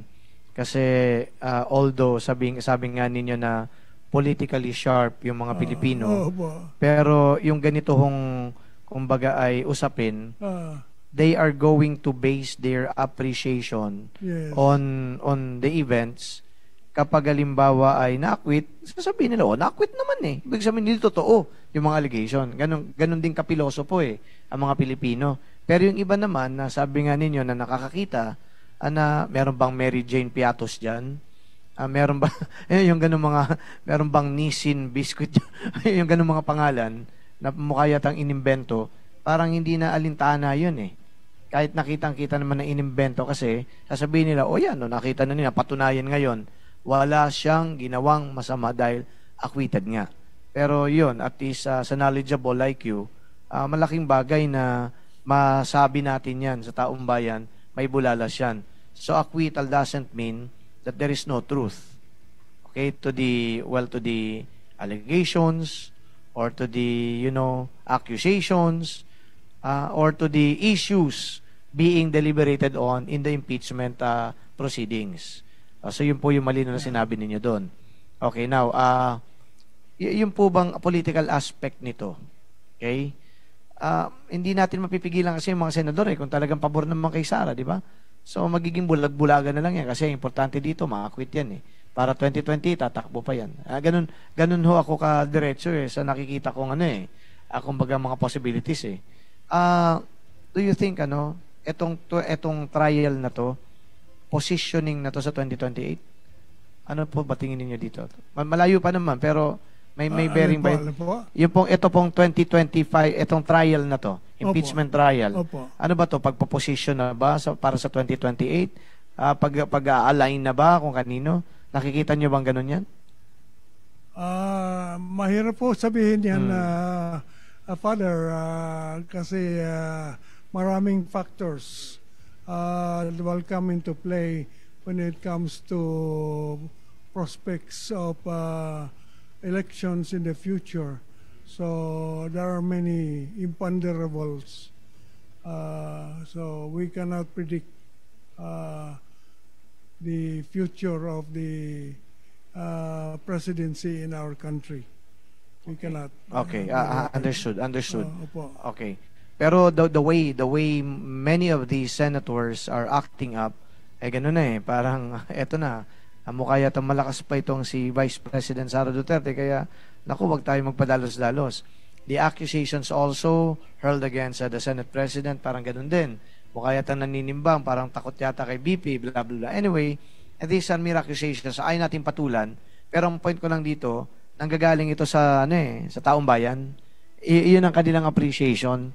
kasi although sabi nga ninyo na politically sharp yung mga Pilipino, pero yung ganito hong kumbaga ay usapin, they are going to base their appreciation on the events. Kapag halimbawa ay na-acquit, sasabihin nila, na-acquit naman Ibig sabihin, hindi totoo yung mga allegation. Ganun din kapiloso po ang mga Pilipino. Pero yung iba naman, na sabi nga ninyo na nakakakita, na meron bang Mary Jane Piatos dyan? Meron ba, yung ganun meron bang Nissin Biscuit, yung ganun mga pangalan, na mukha yatang inimbento, parang hindi na alintana yun Kahit nakitang-kita naman na inimbento kasi, sasabihin nila, nakita na nila, patunayan ngayon, wala siyang ginawang masama dahil acquitted nga. Pero yun, at least sa knowledgeable like you, malaking bagay na masabi natin yan sa taong bayan, may bulalas yan. So acquittal doesn't mean that there is no truth. Okay, to the allegations or to the accusations or to the issues being deliberated on in the impeachment proceedings. So yun po yung malino na sinabi ninyo doon. Okay, now yun po bang political aspect nito? Okay? Hindi natin mapipigilan kasi yung mga senador kung talagang pabor naman kay Sara, di ba? So magiging bulag-bulagan na lang yan kasi importante dito, ma-acquit yan Para 2020, tatakbo pa yan. Ganun ho ako ka-diretso sa nakikita kong kumbaga mga possibilities Do you think etong trial na to, positioning na to sa 2028? Ano po ba tingin niyo dito? Malayo pa naman pero may bearing ba? Ito pong 2025, itong trial na to, impeachment trial. Ano ba to? Pagpo-position na ba para sa 2028? Pag-align na ba kung kanino? Nakikita niyo bang ganun yan? Mahirap po sabihin yan, Father, kasi maraming factors will come into play when it comes to prospects of elections in the future. So there are many imponderables. So we cannot predict the future of the presidency in our country. We cannot. Okay, understood. Okay. Pero the way many of these senators are acting up, ganun parang eto na, mukha yata malakas pa itong si Vice President Sara Duterte, kaya naku, wag tayo magpadalos-dalos. The accusations also hurled against the Senate President, parang ganun din. Mukha yata naninimbang, parang takot yata kay BP, blah, blah, blah. Anyway, these are mere accusations. Ayaw natin patulan. Pero ang point ko lang dito, nanggagaling ito sa taong bayan. Iyon ang kanilang appreciation.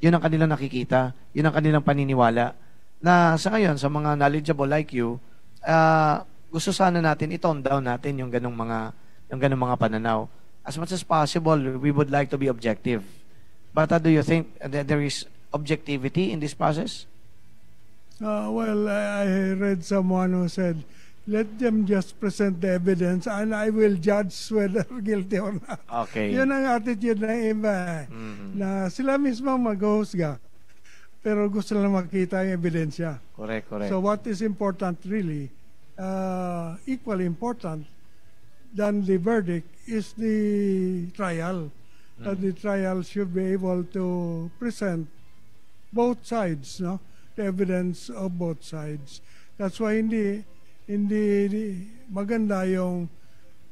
Yun ang kanilang nakikita. Yun ang kanilang paniniwala. Na sa ngayon, sa mga knowledgeable like you, gusto sana natin i-tone down natin yung ganung mga pananaw. As much as possible, we would like to be objective. But do you think that there is objectivity in this process? Well, I read someone who said, let them just present the evidence and I will judge whether guilty or not. Okay. Yun ang attitude ng iba. Na sila mismo mag-husga. Pero gusto lang makita yung ebidensya. Correct. So what is important really, equally important than the verdict is the trial. The trial should be able to present both sides, no? The evidence of both sides. That's why hindi maganda yung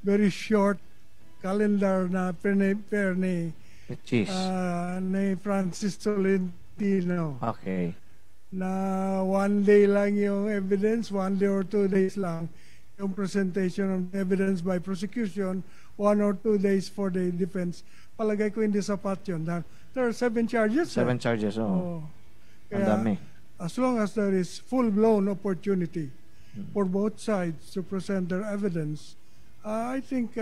very short calendar na ni Francis Tolentino. Okay. Na one day lang yung evidence, 1 day or 2 days lang yung presentation of evidence by prosecution, 1 or 2 days for the defense. Palagay ko hindi sapat yun. There are 7 charges. 7 charges, Kaya, ang dami. As long as there is full-blown opportunity for both sides to present their evidence, I think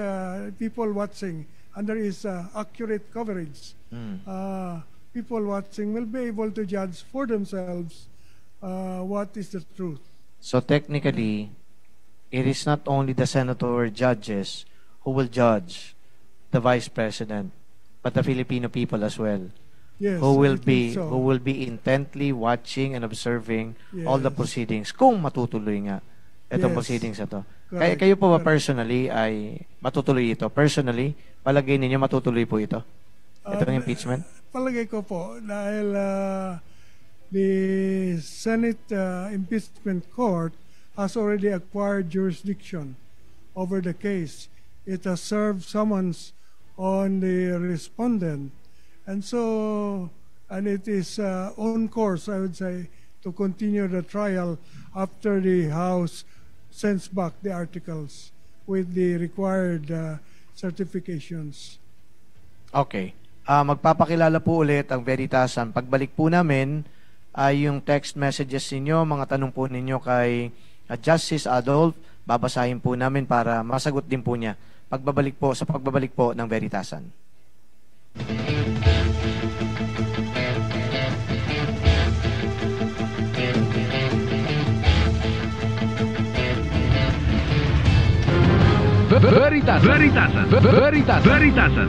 people watching, and there is accurate coverage, people watching will be able to judge for themselves what is the truth. So technically, it is not only the senator or judges who will judge the Vice President, but the Filipino people as well. Yes, who will be intently watching and observing all the proceedings kung matutuloy nga itong proceedings na to. Kayo po ba personally ay matutuloy ito? Personally, palagay ninyo matutuloy po ito? Itong impeachment? Palagay ko po dahil the Senate Impeachment Court has already acquired jurisdiction over the case. It has served summons on the respondent. And so, it is on course, I would say, to continue the trial after the House sends back the articles with the required certifications. Okay. Magpapakilala po ulit ang Veritasan. Pagbalik po namin ay yung text messages ninyo, mga tanong po ninyo kay Justice Adolf, babasahin po namin para masagot din po niya. pagbabalik po ng Veritasan. Veritasan.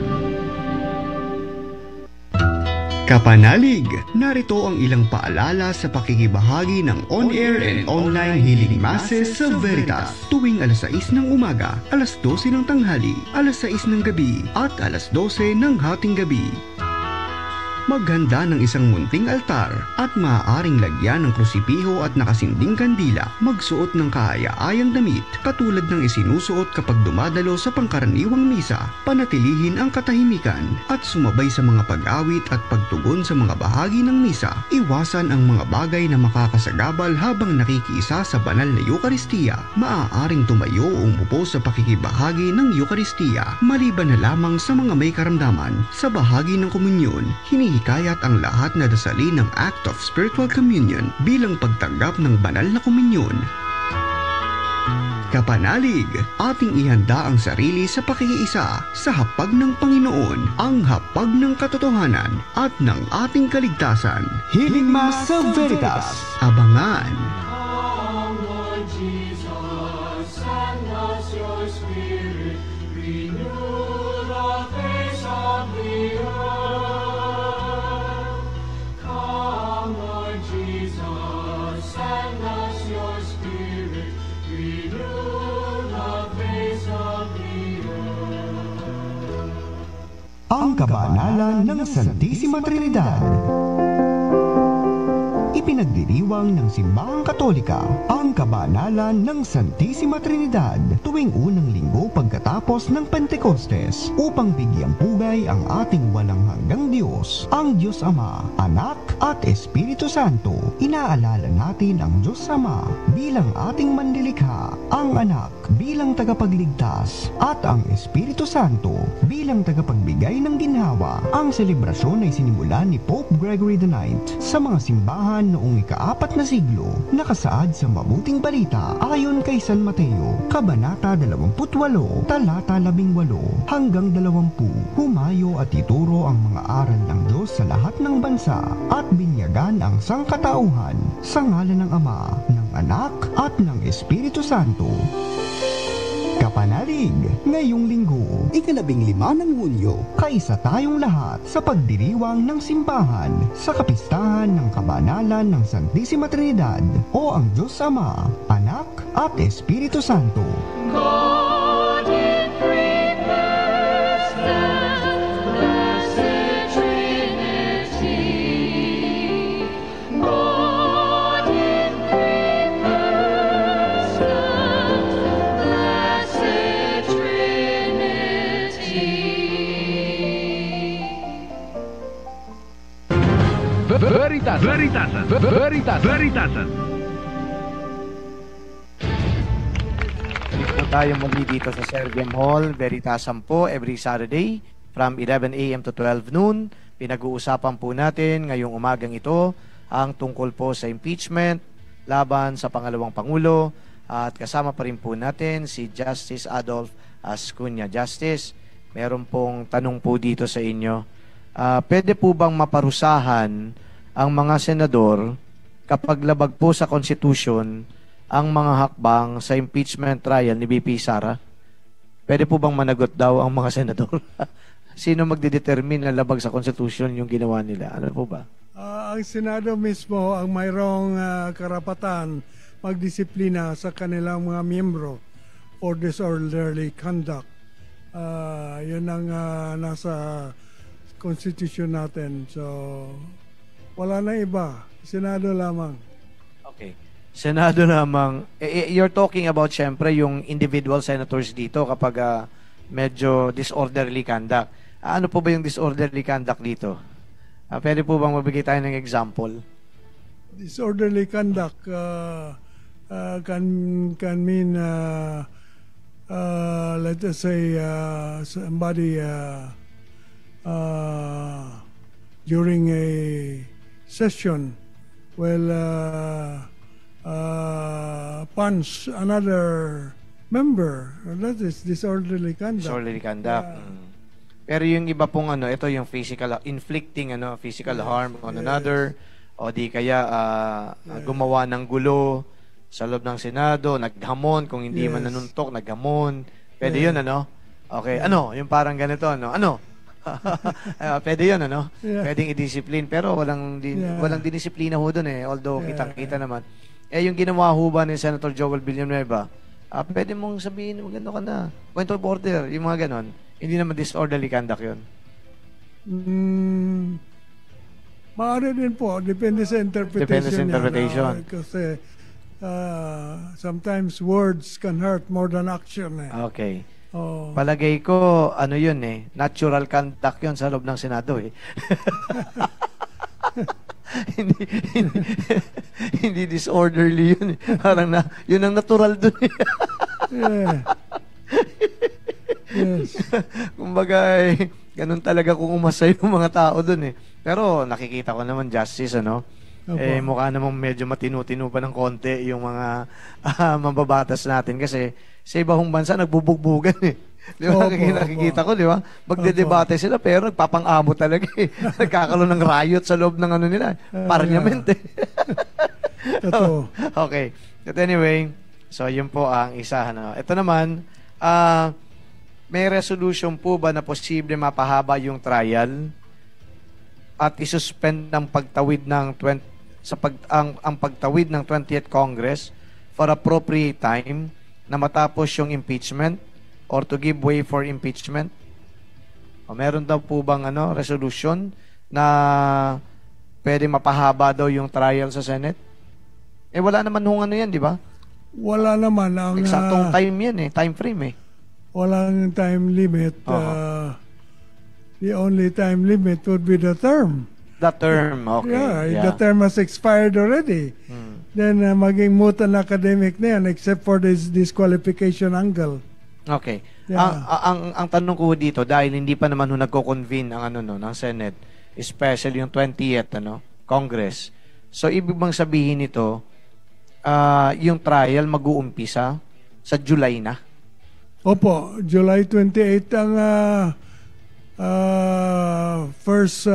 Kapanalig, narito ang ilang paalala sa pakikibahagi ng on-air and online healing masses sa Veritas tuwing alas 6 ng umaga, alas 12 ng tanghali, alas 6 ng gabi at alas 12 ng hating gabi. Maghanda ng isang munting altar at maaaring lagyan ng krusipiho at nakasinding kandila. Magsuot ng kaaya-ayang damit katulad ng isinusuot kapag dumadalo sa pangkaraniwang misa. Panatilihin ang katahimikan at sumabay sa mga pag-awit at pagtugon sa mga bahagi ng misa. Iwasan ang mga bagay na makakasagabal habang nakikiisa sa banal na Eukaristiya. Maaaring tumayo o umupo sa pakikibahagi ng Eukaristiya maliban na lamang sa mga may karamdaman. Sa bahagi ng komunyon, hinihikayat ang lahat na dasalin ng Act of Spiritual Communion bilang pagtanggap ng banal na komunyon. Kapanalig, ating ihanda ang sarili sa pakikiisa sa hapag ng Panginoon, ang hapag ng katotohanan at ng ating kaligtasan. Healing Mass sa Veritas. Abangan! Ang kabanalan ng Santissima Trinidad. Ipinagdiriwang ng Simbahang Katolika ang kabanalan ng Santissima Trinidad tuwing unang linggo pagkatapos ng Pentecostes upang bigyang pugay ang ating walang hanggang Diyos, ang Diyos Ama, Anak at Espiritu Santo. Inaalala natin ang Diyos Ama bilang ating manlilikha, ang Anak bilang tagapagligtas at ang Espiritu Santo bilang tagapagbigay ng ginhawa. Ang selebrasyon ay sinimulan ni Pope Gregory IX sa mga simbahan noong ika-4 na siglo, nakasaad sa Mabuting Balita ayon kay San Mateo, Kabanata 28, Talata 18 hanggang 20. Humayo at ituro ang mga aral ng Diyos sa lahat ng bansa at binyagan ang sangkatauhan sa ngalan ng Ama, ng Anak at ng Espiritu Santo. Kapanalig, ngayong linggo, ika-15 ng Hunyo, kaisa tayong lahat sa pagdiriwang ng simbahan sa kapistahan ng kabanalan ng Santissima Trinidad o ang Diyos Ama, Anak at Espiritu Santo. God in three persons, blessed Trinity. God in three persons, blessed Trinity. Veritasan. Tayo muli dito sa Serviam Hall, Veritasan po, every Saturday from 11 a.m. to 12 noon. Pinag-uusapan po natin ngayong umagang ito ang tungkol po sa impeachment laban sa pangalawang Pangulo at kasama pa rin po natin si Justice Adolf Ascuña. Justice, meron pong tanong po dito sa inyo. Pwede po bang maparusahan ang mga senador kapag labag po sa Constitution ang mga hakbang sa impeachment trial ni BP Sara? Pwede po bang managot daw ang mga senador? Sino magdedetermine na labag sa Constitution yung ginawa nila? Ano po ba? Ang Senado mismo ang mayroong karapatan magdisiplina sa kanilang mga miyembro for disorderly conduct. Yun ang nasa Constitution natin. So, wala na iba. Senado lamang. Okay. Senado lamang. You're talking about, syempre, yung individual senators dito kapag medyo disorderly conduct. Ano po ba yung disorderly conduct dito? Pwede po bang mabigay tayo ng example? Disorderly conduct can mean, let us say, somebody during a session will punch another member. That is disorderly conduct. Disorderly conduct. Pero yung iba pong ito yung inflicting physical harm on another, o di kaya gumawa ng gulo sa loob ng Senado, naghamon, kung hindi man nanuntok, naghamon. Pwede yun, Okay, yung parang ganito, pwede yun, Pwedeng i-discipline, pero walang dinisiplina ho doon although kitang-kita naman. Yung ginawa ho ba ni Senator Joel Villanueva, pwede mong sabihin, maganda ka na, point of order, yung mga ganon. Hindi naman disorderly conduct yun. Maaari din po, depende sa interpretation. Depende sa interpretation. Kasi sometimes words can hurt more than action. Okay. Palagay ko, yun natural conduct yun sa loob ng Senado hindi disorderly yun Parang yun ang natural dun Yes. Kumbaga, ganun talaga kung umasa yung mga tao dun Pero nakikita ko naman justice, mukha namang medyo matinu-tinu pa ng konti yung mga mababatas natin kasi sa ibang bansa nagbubugbugan Di ba? Nakikita ko, di ba? Magdedebate sila pero nagpapang-amo talaga Nagkakaroon ng riot sa loob ng nila. Parliament Okay. But anyway, so yun po ang isa. Ito naman, may resolution po ba na posible mapahaba yung trial at isuspend ng pagtawid ng ang pagtawid ng 20th Congress for appropriate time na matapos yung impeachment or to give way for impeachment? O meron daw po bang resolution na pwede mapahaba daw yung trial sa Senate? Wala naman hong yan, di ba? Wala naman. Eksaktong time yan time frame Walang time limit. The only time limit would be the term. The term, okay. The term has expired already. Then maging moot an academic na yan except for this disqualification angle. Okay. Ang tanong ko dito, dahil hindi pa naman nagko-convene ang ng Senate, especially yung 20th Congress. So ibig bang sabihin nito, yung trial mag-uumpisa sa July na? Opo, July 28 ang first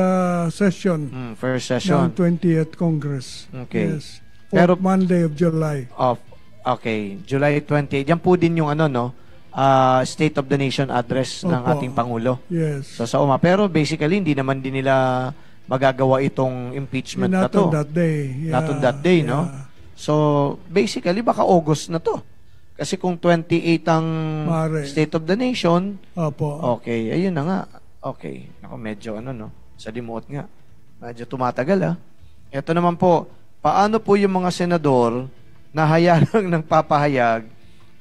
session. First session ng 20th Congress. Okay. Yes. Pero Monday of July. Okay, July 28. Yan po din yung State of the Nation address ng ating Pangulo. Yes. So sa pero basically hindi naman din nila magagawa itong impeachment na to. Not on that day. Not on that day, no? So basically baka August na to. Kasi kung 28 ang State of the Nation, okay, ayun na nga. Okay, ako medyo sa remote nga. Medyo tumatagal Ito naman po, paano po yung mga senador na hayagang ng papahayag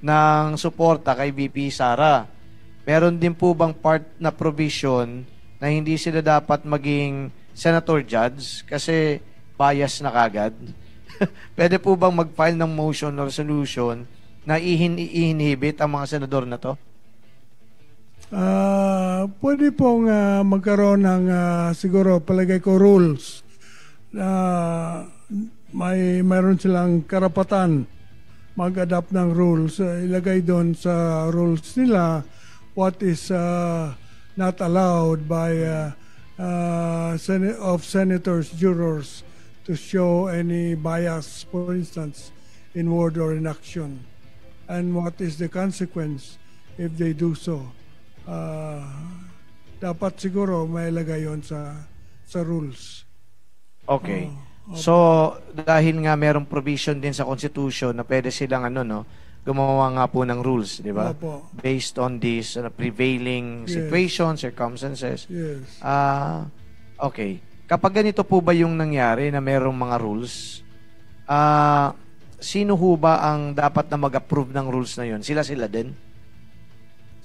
ng suporta kay VP Sara? Meron din po bang part na provision na hindi sila dapat maging senator judge kasi bias na kagad? Pwede po bang mag-file ng motion or resolution na i-inhibit ang mga senador na to? Pwede pong magkaroon ng siguro palagay ko rules. Mayroon silang karapatan mag-adapt ng rules. Ilagay doon sa rules nila what is not allowed by of senators, jurors to show any bias, for instance, in word or in action. And what is the consequence if they do so? Dapat siguro may ilagay yon sa rules. Okay. So, dahil nga merong provision din sa Constitution na pwede silang gumawa nga po ng rules, di ba? Based on this prevailing situation, circumstances. Yes. Okay. Kapag ganito po ba yung nangyari na merong mga rules, sino ho ba ang dapat na mag-approve ng rules na yun? Sila din?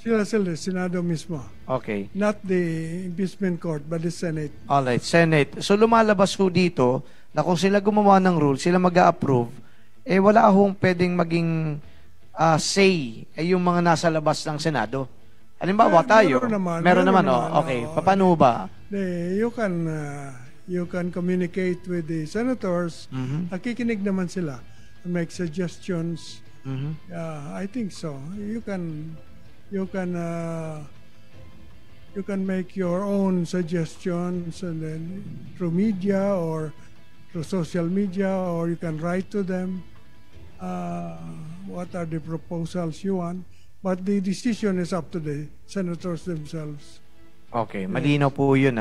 Sila, Senado mismo. Okay. Not the impeachment court, but the Senate. Alright, Senate. So lumalabas ho dito na kung sila gumawa ng rules, sila mag-a-approve, wala hong pwedeng maging say yung mga nasa labas ng Senado. Halimbawa tayo. Meron naman. Okay. Paano ba? You can communicate with the senators. Nakikinig naman sila. Make suggestions I think so. You can make your own suggestions, and then through media or through social media, or you can write to them what are the proposals you want. But the decision is up to the senators themselves. Okay, malinaw po yun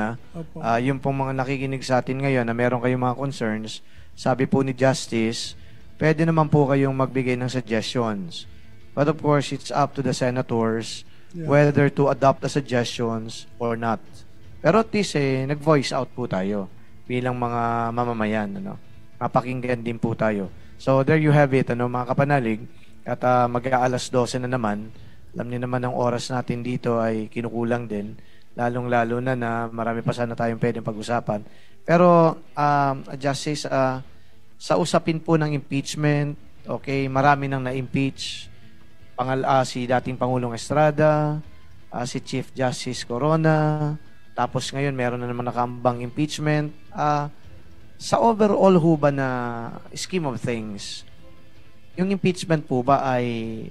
yung pong mga nakikinig sa atin ngayon na meron kayong mga concerns, sabi po ni Justice, pwede naman po kayong magbigay ng suggestions. But of course, it's up to the senators whether to adopt the suggestions or not. Pero at least nag-voice out po tayo bilang mga mamamayan. Mapakinggan din po tayo. So there you have it, mga kapanalig. At mag-aalas 12 na naman. Alam niyo naman ang oras natin dito ay kinukulang din. Lalong-lalo na marami pa sana tayong pwedeng pag-usapan. Pero, Justice, sa usapin po ng impeachment, okay, marami nang na-impeach. Si dating Pangulong Estrada, si Chief Justice Corona, tapos ngayon meron na naman nakambang impeachment. Sa overall ho ba na scheme of things, yung impeachment po ba ay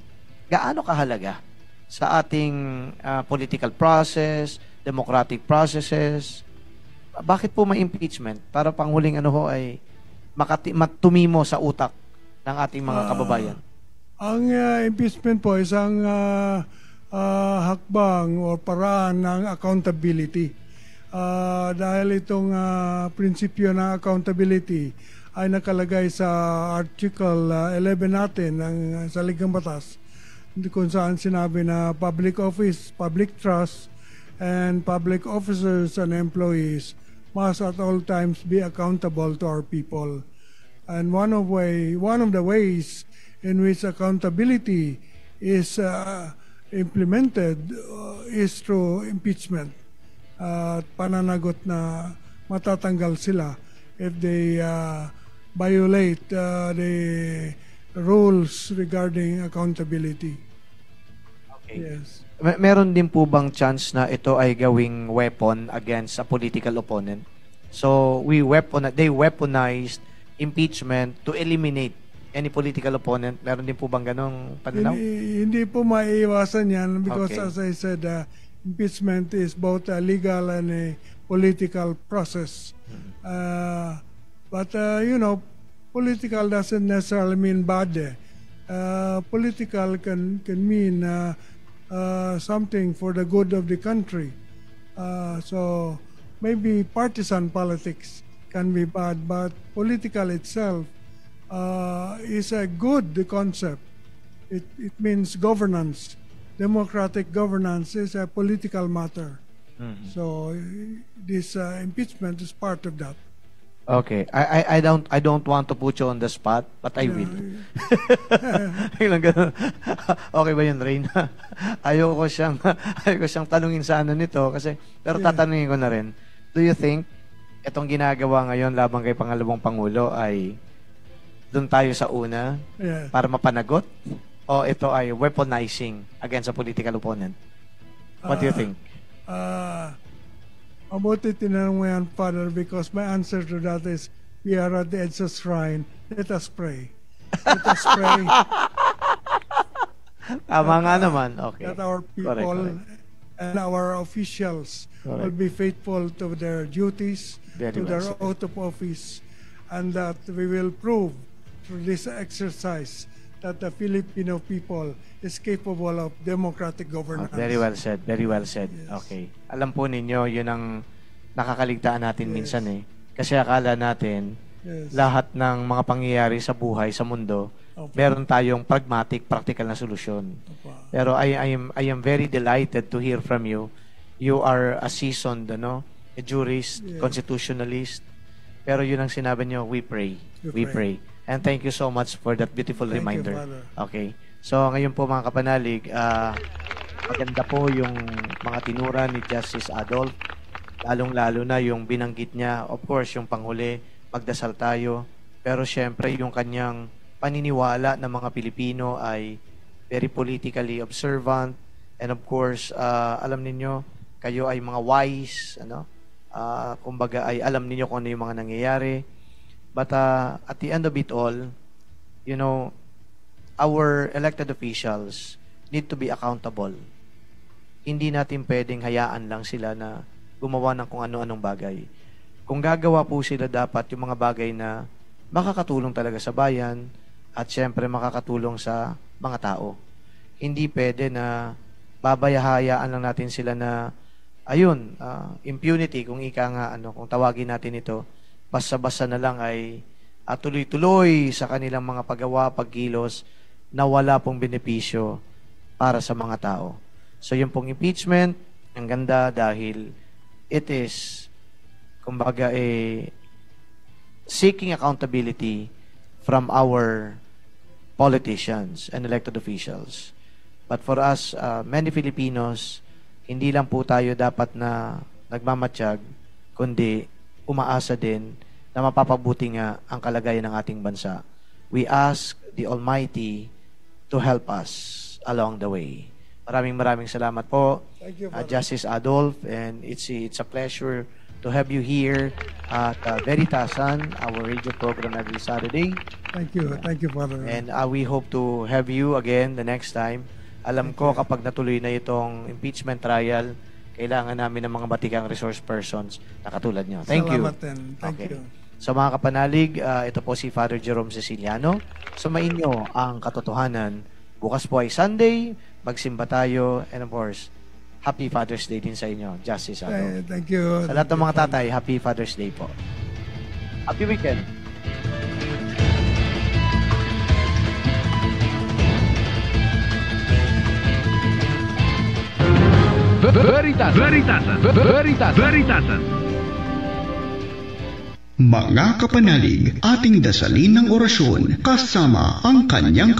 gaano kahalaga sa ating political process, democratic processes? Bakit po may impeachment? Para panghuling ay matumimo sa utak ng ating mga kababayan. Ang impeachment po isang hakbang o paraan ng accountability. Dahil itong prinsipyo ng accountability ay nakalagay sa Article 11 natin ng Saligang Batas, kung saan sinabi na public office, public trust, and public officers and employees must at all times be accountable to our people. And one of the ways in which accountability is implemented is through impeachment. Pananagot na matatanggal sila if they violate the rules regarding accountability. Okay. Yes. Meron din po bang chance na ito ay gawing weapon against a political opponent? So they weaponized impeachment to eliminate any political opponent. Meron din po bang ganong pananaw? Hindi po maiiwasan yan because as I said, impeachment is both a legal and a political process. But political doesn't necessarily mean bad. Political can mean something for the good of the country. So maybe partisan politics can be bad, but political itself is a good concept. It means governance. Democratic governance is a political matter. So this impeachment is part of that. Okay. I don't want to put you on the spot, but I will. Okay ba yun, Rain? Ayoko siyang tanungin sa nito kasi pero tatanungin ko na rin. Do you think itong ginagawa ngayon labang kay pangalawang pangulo ay doon tayo sa una para mapanagot o ito ay weaponizing against a political opponent? What do you think? Mabuti tinanong mo yan, Father, because my answer to that is, we are at the edge of shrine. Let us pray. Let us pray. Tama nga naman. Okay. That our people and our officials will be faithful to their duties, to their oath of office, and that we will prove through this exercise that the Filipino people is capable of democratic governance. Very well said. Very well said. Yes. Okay. Alam po ninyo, yun ang nakakaligtaan natin minsan Kasi akala natin, lahat ng mga pangyayari sa buhay, sa mundo, meron tayong pragmatic, practical na solusyon. Pero I am very delighted to hear from you. You are a seasoned, a jurist, constitutionalist. Pero yun ang sinabi nyo, we pray. We pray. And thank you so much for that beautiful reminder. Okay. So, ngayon po mga kapanalig, maganda po yung mga tinura ni Justice Adolf. Lalong-lalo na yung binanggit niya. Of course, yung panghuli, magdasal tayo. Pero syempre, yung kanyang paniniwala ng mga Pilipino ay very politically observant. And of course, alam ninyo, kayo ay mga wise, kumbaga ay alam ninyo kung ano yung mga nangyayari. But at the end of it all, our elected officials need to be accountable. Hindi natin pwedeng hayaan lang sila na gumawa ng kung ano-anong bagay. Kung gagawa po sila, dapat yung mga bagay na makakatulong talaga sa bayan at syempre makakatulong sa mga tao. Hindi pwede na babayahayaan lang natin sila na ayun, impunity kung ika nga kung tawagin natin ito, basta-basta na lang ay tuloy-tuloy sa kanilang mga paggawa, pagkilos na wala pong benepisyo para sa mga tao. So yung pong impeachment, ang ganda dahil it is kumbaga seeking accountability from our politicians and elected officials. But for us, many Filipinos, hindi lang po tayo dapat na nagmamatsyag, kundi umaasa din na mapapabuti nga ang kalagayan ng ating bansa. We ask the Almighty to help us along the way. Maraming salamat po, Justice Adolf, and it's a pleasure to have you here at Veritasan, our radio program every Saturday. Thank you, Father. And we hope to have you again the next time. Alam ko kapag natuloy na itong impeachment trial, kailangan namin ng mga batikang resource persons na katulad nyo. Thank you. Thank you. So mga kapanalig, ito po si Father Jerome Ceciliano. Sumainyo ang katotohanan. Bukas po ay Sunday, magsimba tayo, and of course, Happy Father's Day din sa inyo, Justice Adolf. Thank you. Sa lahat ng mga tatay, Happy Father's Day po. Happy weekend. Veritasan. Mga kapanalig, ating dasalin ng orasyon kasama ang kanyang